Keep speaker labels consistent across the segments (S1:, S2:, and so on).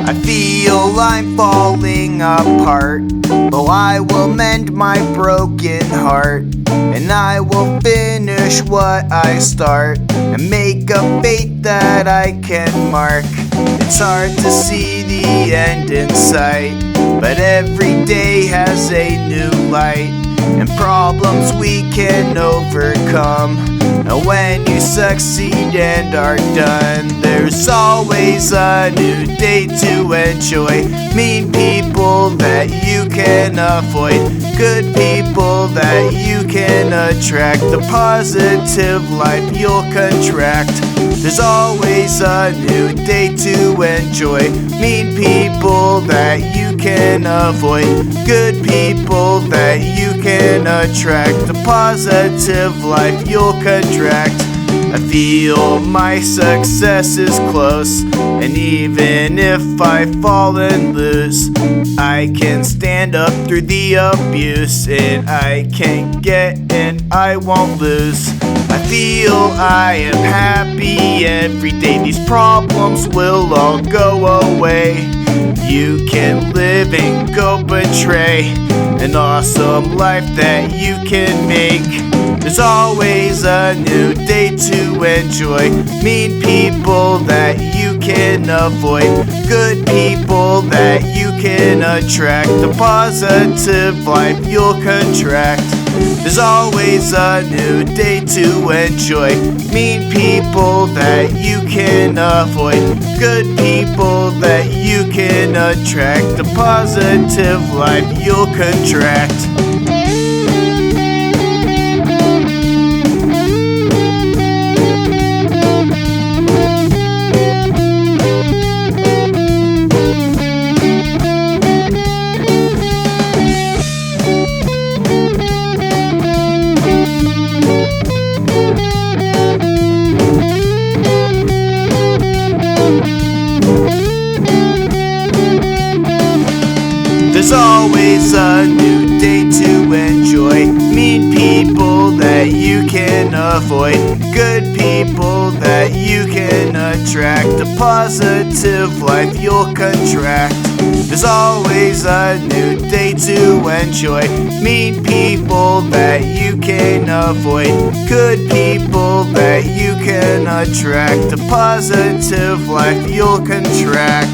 S1: I feel I'm falling apart, but I will mend my broken heart, and I will finish what I start, and make a fate that I can mark. It's hard to see the end in sight, but every day has a new light, and problems we can overcome. And when you succeed and are done, there's always a new day to enjoy. Mean people that you can avoid, good people that you can attract. The positive life you'll contract. There's always a new day to enjoy. Mean people that you can avoid, good people that you can attract. The positive life you'll contract. I feel my success is close, and even if I fall and lose, I can stand up through the abuse, and I can get and I won't lose. I feel I am happy every day. These problems will all go away. You can live and go betray an awesome life that you can make. There's always a new day to enjoy. Mean people that you can avoid, good people that you can attract. The positive life you'll contract. There's always a new day to enjoy. Mean people that you can avoid, good people that you can attract. The positive life you'll contract. There's always a new day to enjoy. Mean people that you can avoid, good people that you can attract. A positive life you'll contract. There's always a new day to enjoy. Mean people that you can avoid, good people that you can attract. A positive life you'll contract.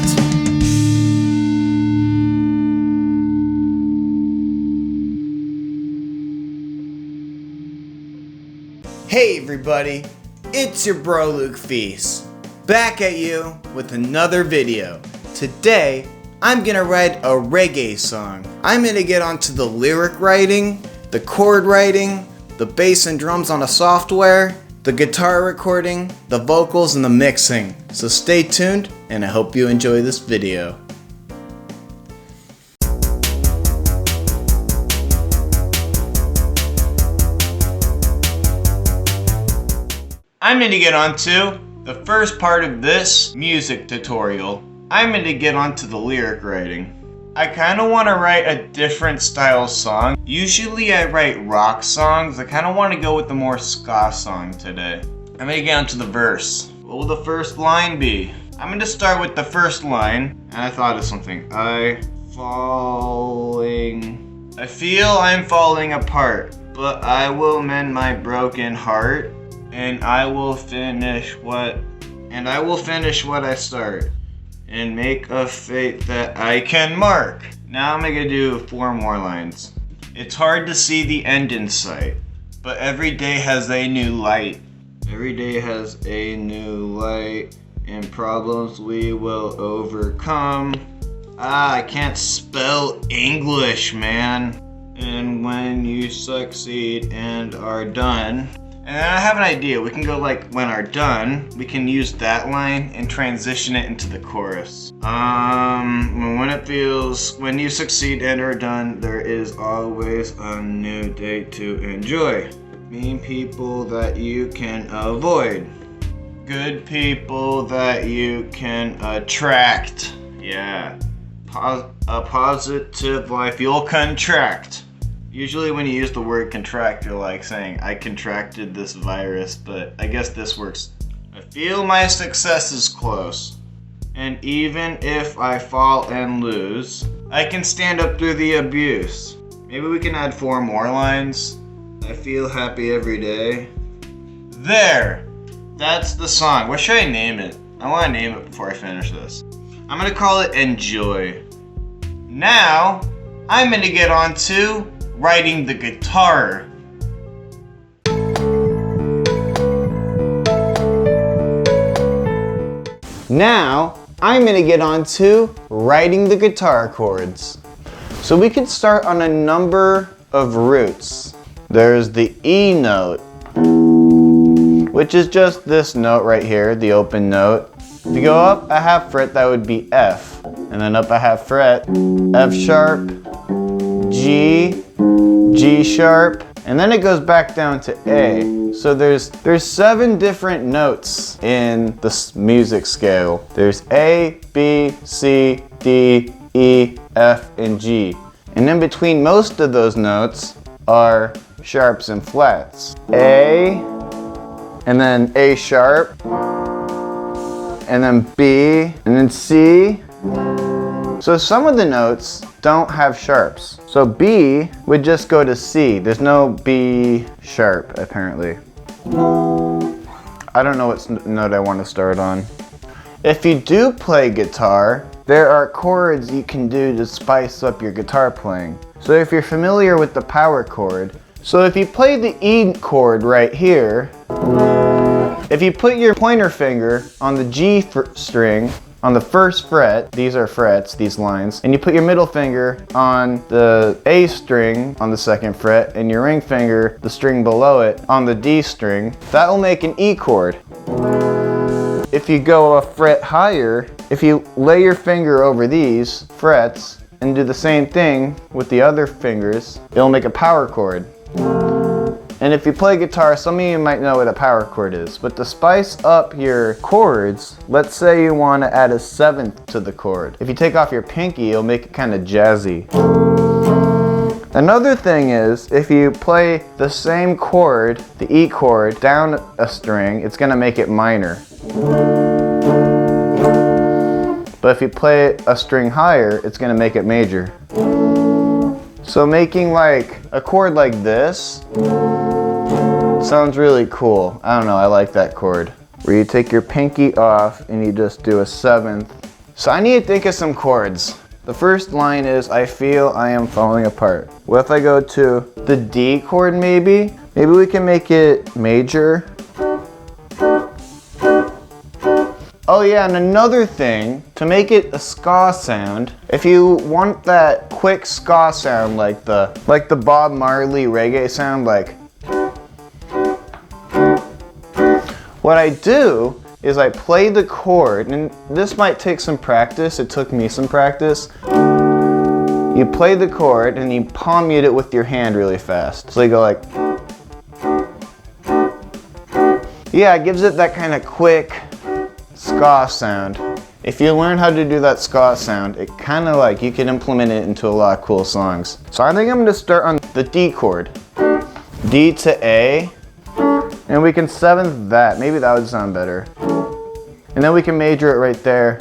S1: Hey everybody, it's your bro Luke Feast, back at you with another video. Today, I'm gonna write a reggae song. I'm gonna get onto the lyric writing, the chord writing, the bass and drums on a software, the guitar recording, the vocals, and the mixing. So stay tuned, and I hope you enjoy this video. I'm going to get onto the first part of this music tutorial. I'm going to get onto the lyric writing. I kind of want to write a different style song. Usually I write rock songs. I kind of want to go with the more ska song today. I'm going to get onto the verse. What will the first line be? I'm going to start with the first line, and I thought of something. I feel I'm falling apart, but I will mend my broken heart. And I will finish what I start, and make a fate that I can mark. Now I'm gonna do 4 more lines. It's hard to see the end in sight, but every day has a new light. Every day has a new light, and problems we will overcome. I can't spell English, man. And when you succeed and are done. And then I have an idea. We can go like, when are done, we can use that line and transition it into the chorus. When you succeed and are done, there is always a new day to enjoy. Mean people that you can avoid, good people that you can attract. Yeah. a positive life. You'll contract. Usually when you use the word contract, you're like saying, I contracted this virus, but I guess this works. I feel my success is close. And even if I fall and lose, I can stand up through the abuse. Maybe we can add 4 more lines. I feel happy every day. There! That's the song. What should I name it? I want to name it before I finish this. I'm going to call it Enjoy. Now, I'm going to get on to writing the guitar. Now, I'm going to get on to writing the guitar chords. So we can start on a number of roots. There's the E note, which is just this note right here, the open note. If you go up a half fret, that would be F. And then up a half fret, F sharp, G, G sharp, and then it goes back down to A. So there's 7 different notes in the music scale. There's A, B, C, D, E, F, and G. And in between most of those notes are sharps and flats. A, and then A sharp, and then B, and then C. So some of the notes don't have sharps. So B would just go to C. There's no B sharp, apparently. I don't know what note I want to start on. If you do play guitar, there are chords you can do to spice up your guitar playing. So if you're familiar with the power chord, so if you play the E chord right here, if you put your pointer finger on the G string, on the first fret, these are frets, these lines, and you put your middle finger on the A string on the second fret, and your ring finger, the string below it, on the D string, that will make an E chord. If you go a fret higher, if you lay your finger over these frets and do the same thing with the other fingers, it'll make a power chord. And if you play guitar, some of you might know what a power chord is, but to spice up your chords, let's say you want to add a 7th to the chord. If you take off your pinky, it'll make it kind of jazzy. Another thing is, if you play the same chord, the E chord, down a string, it's going to make it minor. But if you play it a string higher, it's going to make it major. So making like a chord like this sounds really cool. I don't know, I like that chord. Where you take your pinky off and you just do a 7th. So I need to think of some chords. The first line is, I feel I am falling apart. What if I go to the D chord maybe? Maybe we can make it major. Oh yeah, and another thing, to make it a ska sound, if you want that quick ska sound like the Bob Marley reggae sound, like, what I do is I play the chord, and this might take some practice, it took me some practice. You play the chord and you palm mute it with your hand really fast. So you go like, yeah, it gives it that kind of quick ska sound. If you learn how to do that ska sound, it kind of like, you can implement it into a lot of cool songs. So I think I'm going to start on the D chord. D to A, and we can 7th that. Maybe that would sound better. And then we can major it right there.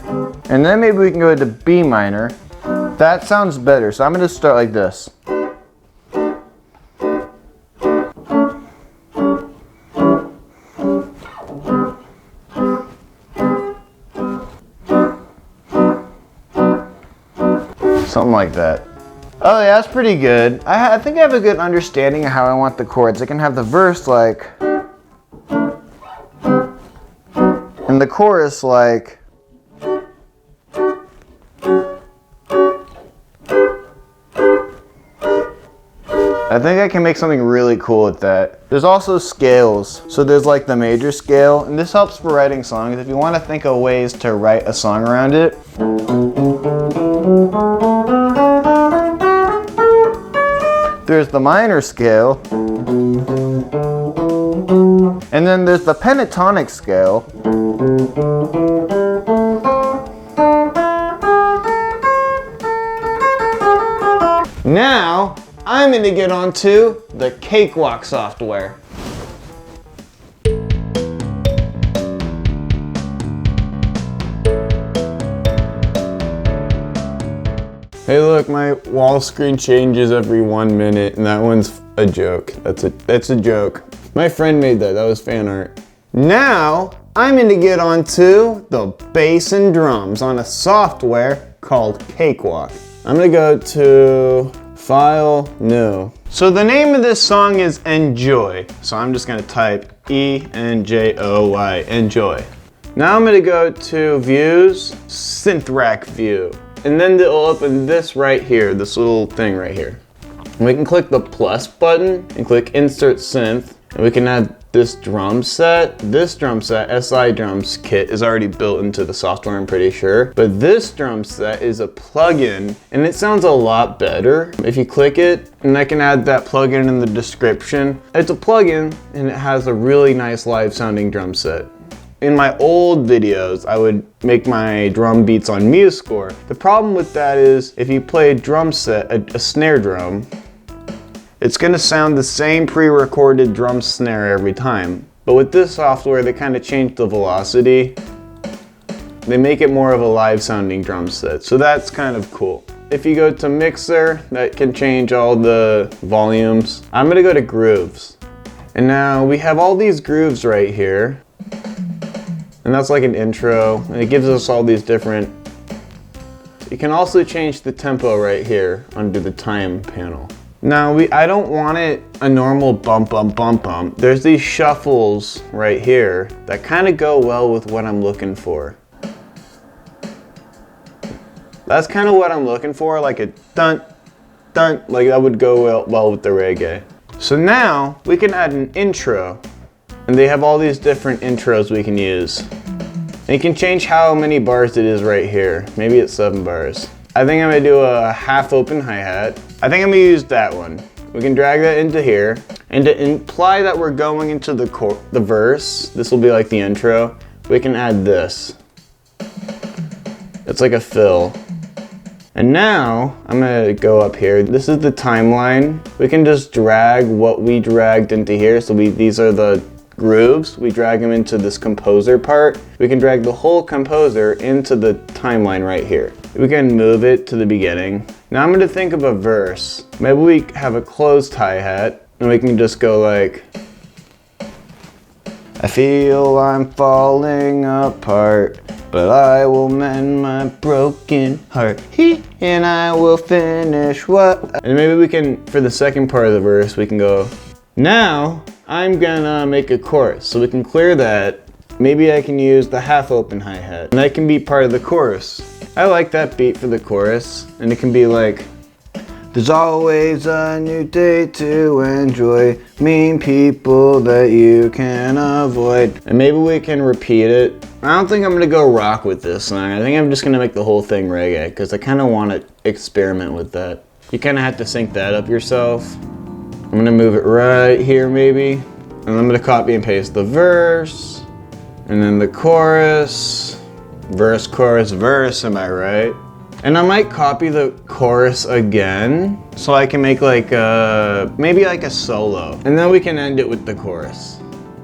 S1: And then maybe we can go to B minor. That sounds better, so I'm going to start like this. Something like that. Oh yeah, that's pretty good. I think I have a good understanding of how I want the chords. I can have the verse like, and the chorus like, I think I can make something really cool with that. There's also scales. So there's like the major scale, and this helps for writing songs. If you want to think of ways to write a song around it. There's the minor scale. And then there's the pentatonic scale. Now, I'm gonna get onto the Cakewalk software. Hey look, my wall screen changes every 1 minute, and that one's a joke. That's a joke. My friend made that was fan art. Now, I'm gonna get onto the bass and drums on a software called Cakewalk. I'm gonna go to File, New. So the name of this song is Enjoy. So I'm just gonna type E-N-J-O-Y, Enjoy. Now I'm gonna go to Views, Synth Rack View. And then it'll open this right here, this little thing right here. And we can click the plus button and click Insert Synth. And we can add this drum set. This drum set, SI Drums Kit, is already built into the software, I'm pretty sure. But this drum set is a plugin, and it sounds a lot better. If you click it, and I can add that plugin in the description. It's a plugin, and it has a really nice live sounding drum set. In my old videos, I would make my drum beats on MuseScore. The problem with that is if you play a drum set, a snare drum, it's gonna sound the same pre-recorded drum snare every time. But with this software, they kind of changed the velocity. They make it more of a live sounding drum set, so that's kind of cool. If you go to Mixer, that can change all the volumes. I'm gonna go to Grooves. And now we have all these grooves right here. And that's like an intro, and it gives us all these different... You can also change the tempo right here under the time panel. Now, I don't want it a normal bump, bump, bump, bump. There's these shuffles right here that kind of go well with what I'm looking for. That's kind of what I'm looking for, like a dun, dun, like that would go well with the reggae. So now, we can add an intro. And they have all these different intros we can use. And you can change how many bars it is right here. Maybe it's 7 bars. I think I'm gonna do a half open hi-hat. I think I'm gonna use that one. We can drag that into here. And to imply that we're going into the verse, this will be like the intro, we can add this. It's like a fill. And now, I'm gonna go up here. This is the timeline. We can just drag what we dragged into here. So these are the grooves. We drag them into this composer part. We can drag the whole composer into the timeline right here. We can move it to the beginning. Now I'm gonna think of a verse. Maybe we have a closed hi-hat and we can just go like, I feel I'm falling apart, but I will mend my broken heart. And I will finish what... And maybe we can, for the second part of the verse, we can go, now I'm gonna make a chorus. So we can clear that. Maybe I can use the half open hi-hat. And that can be part of the chorus. I like that beat for the chorus. And it can be like, there's always a new day to enjoy, mean people that you can avoid. And maybe we can repeat it. I don't think I'm gonna go rock with this song. I think I'm just gonna make the whole thing reggae because I kind of want to experiment with that. You kind of have to sync that up yourself. I'm gonna move it right here maybe. And I'm gonna copy and paste the verse. And then the chorus. Verse, chorus, verse, am I right? And I might copy the chorus again, so I can make like maybe like a solo. And then we can end it with the chorus.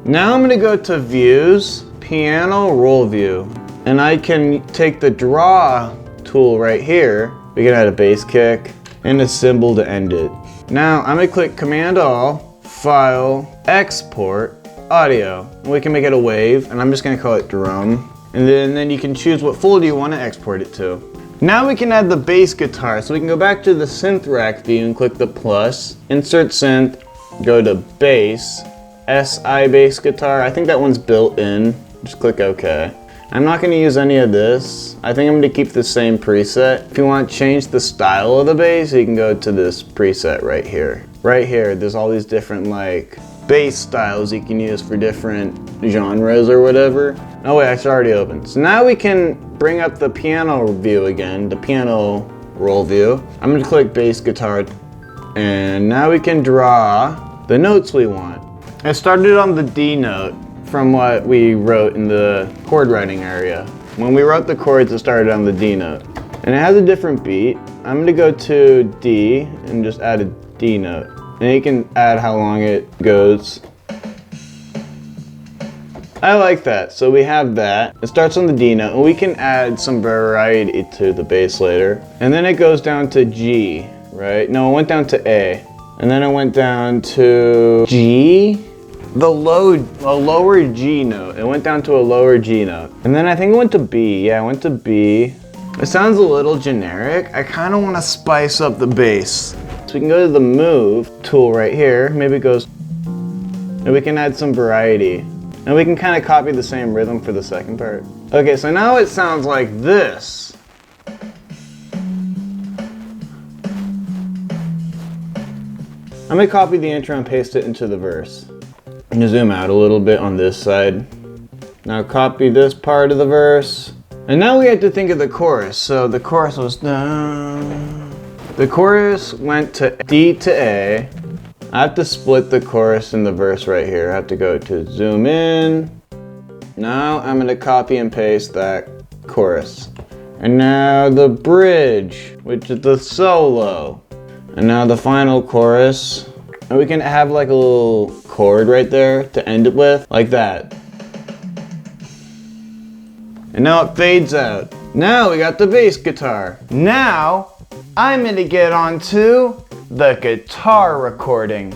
S1: Now I'm gonna go to Views, Piano, Roll View. And I can take the Draw tool right here. We can add a bass kick and a cymbal to end it. Now I'm gonna click Command-All, File, Export, Audio. And we can make it a wave, and I'm just gonna call it Drum. And then you can choose what folder you wanna export it to. Now we can add the bass guitar. So we can go back to the synth rack view and click the plus, insert synth, go to bass, SI bass guitar. I think that one's built in. Just click OK. I'm not going to use any of this. I think I'm going to keep the same preset. If you want to change the style of the bass, you can go to this preset right here. Right here, there's all these different like bass styles you can use for different genres or whatever. Oh wait, it's already open. So now we can bring up the piano view again, the piano roll view. I'm gonna click bass guitar, and now we can draw the notes we want. I started on the D note from what we wrote in the chord writing area. When we wrote the chords, it started on the D note. And it has a different beat.
S2: I'm gonna go to D and just add a D note. And you can add how long it goes. I like that. So we have that. It starts on the D note, and we can add some variety to the bass later. And then it goes down to G, right? No, it went down to A. And then it went down to G? A lower G note. It went down to a lower G note. And then I think it went to B. Yeah, it went to B. It sounds a little generic. I kind of want to spice up the bass. So we can go to the move tool right here. Maybe it goes, and we can add some variety. And we can kind of copy the same rhythm for the second part. Okay, so now it sounds like this. I'm gonna copy the intro and paste it into the verse. I'm gonna zoom out a little bit on this side. Now copy this part of the verse. And now we have to think of the chorus. So the chorus was down. The chorus went to D to A. I have to split the chorus and the verse right here. I have to go to zoom in. Now I'm gonna copy and paste that chorus. And now the bridge, which is the solo. And now the final chorus. And we can have like a little chord right there to end it with, like that. And now it fades out. Now we got the bass guitar. Now I'm gonna get onto the guitar recording.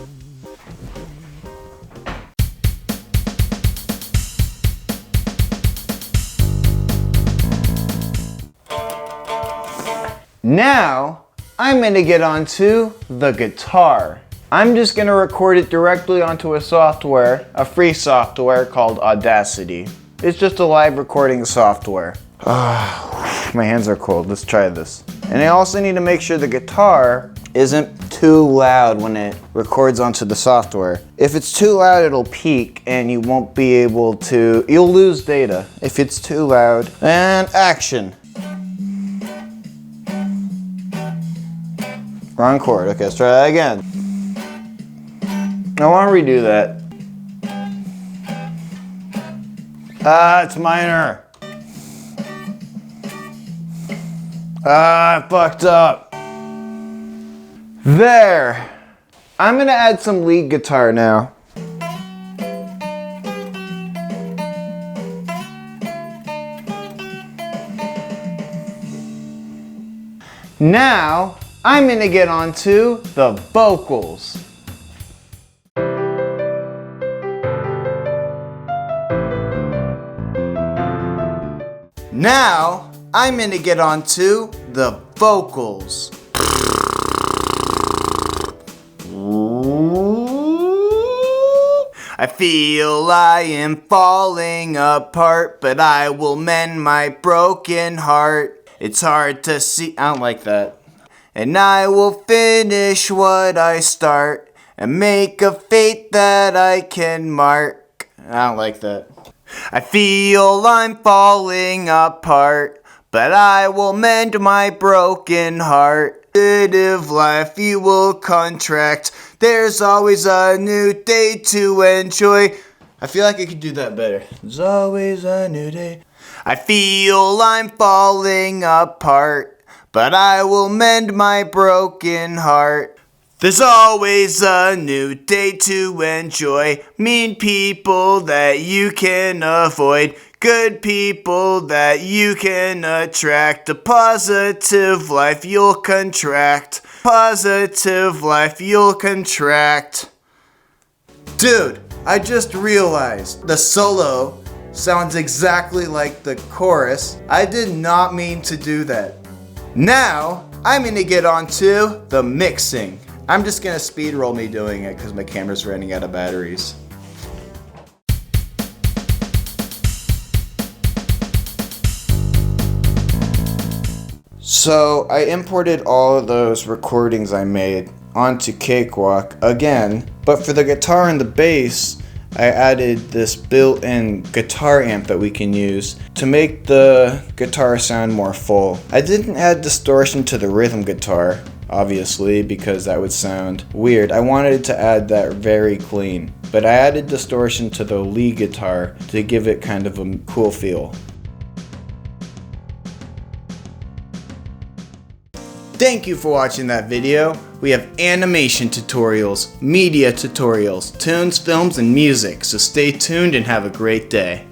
S2: Now I'm gonna get onto the guitar. I'm just gonna record it directly onto a software, a free software called Audacity. It's just a live recording software. My hands are cold, let's try this. And I also need to make sure the guitar isn't too loud when it records onto the software. If it's too loud, it'll peak and you won't be able to, you'll lose data if it's too loud. And action. Wrong chord, okay, let's try that again. I want to redo that. It's minor. I fucked up. There. I'm gonna add some lead guitar now. Now, I'm gonna get onto the vocals. Now, I'm gonna get onto the vocals. I feel I am falling apart, but I will mend my broken heart. It's hard to see, I don't like that. And I will finish what I start and make a fate that I can mark. I don't like that. I feel I'm falling apart, but I will mend my broken heart. Of life you will contract. There's always a new day to enjoy. I feel like I could do that better. There's always a new day. I feel I'm falling apart, but I will mend my broken heart. There's always a new day to enjoy. Mean people that you can avoid. Good people that you can attract. A positive life you'll contract. Positive life you'll contract. Dude, I just realized the solo sounds exactly like the chorus. I did not mean to do that. Now, I'm gonna get onto the mixing. I'm just gonna speed roll me doing it because my camera's running out of batteries. So I imported all of those recordings I made onto Cakewalk again, but for the guitar and the bass, I added this built-in guitar amp that we can use to make the guitar sound more full. I didn't add distortion to the rhythm guitar, obviously, because that would sound weird. I wanted to add that very clean, but I added distortion to the lead guitar to give it kind of a cool feel. Thank you for watching that video. We have animation tutorials, media tutorials, tunes, films, and music, so stay tuned and have a great day.